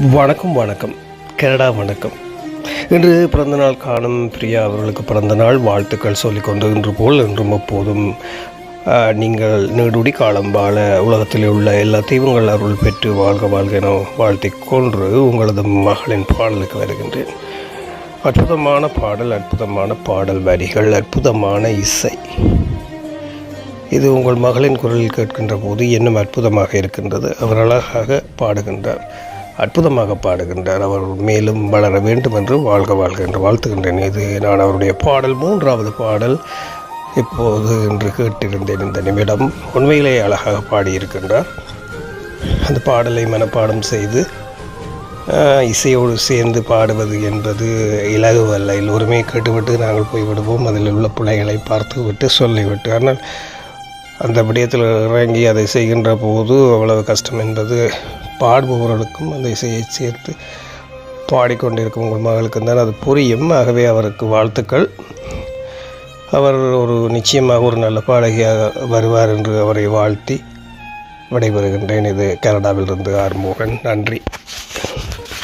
வணக்கம் வணக்கம் கனடா வணக்கம். இன்று பிறந்தநாள் காணும் பிரியா அவர்களுக்கு பிறந்தநாள் வாழ்த்துக்கள் சொல்லிக்கொண்டு இன்று போல் இன்றும் எப்போதும் நீங்கள் நீடுடி காலம் வாழ உலகத்தில் உள்ள எல்லா தெய்வங்கள் அருள் பெற்று வாழ்க வாழ்க என வாழ்த்தி கொன்று உங்களது மகளின் பாடலுக்கு வருகின்றேன். அற்புதமான பாடல் வரிகள், அற்புதமான இசை. இது உங்கள் மகளின் குரலில் கேட்கின்ற போது இன்னும் அற்புதமாக இருக்கின்றது. அவர் அழகாக பாடுகின்றார், அற்புதமாக பாடுகின்றார். அவர் மேலும் வளர வேண்டும் என்று வாழ்க வாழ்க என்று வாழ்த்துகின்றேன். இது நான் அவருடைய பாடல் 3வது பாடல் இப்போது என்று கேட்டிருந்தேன். இந்த நிமிடம் உண்மையிலே அழகாக பாடியிருக்கின்றார். அந்த பாடலை மனப்பாடம் செய்து இசையோடு சேர்ந்து பாடுவது என்பது இலகுவல்ல. எல்லோருமே கேட்டுவிட்டு நாங்கள் போய்விடுவோம், அதில் உள்ள பிள்ளைகளை பார்த்து விட்டு சொல்லிவிட்டு. ஆனால் அந்த விடயத்தில் இறங்கி அதை செய்கின்ற போது அவ்வளவு கஷ்டம் என்பது பாடுபவர்களுக்கும் அந்த இசையை சேர்த்து பாடிக்கொண்டிருக்கும் உங்கள் மகளுக்கும் தான் அது புரியும். ஆகவே அவருக்கு வாழ்த்துக்கள். அவர் நிச்சயமாக ஒரு நல்ல பாடகியாக வருவார் என்று அவரை வாழ்த்தி விடைபெறுகின்றேன். இது கனடாவிலிருந்து ஆறுமுகன். நன்றி.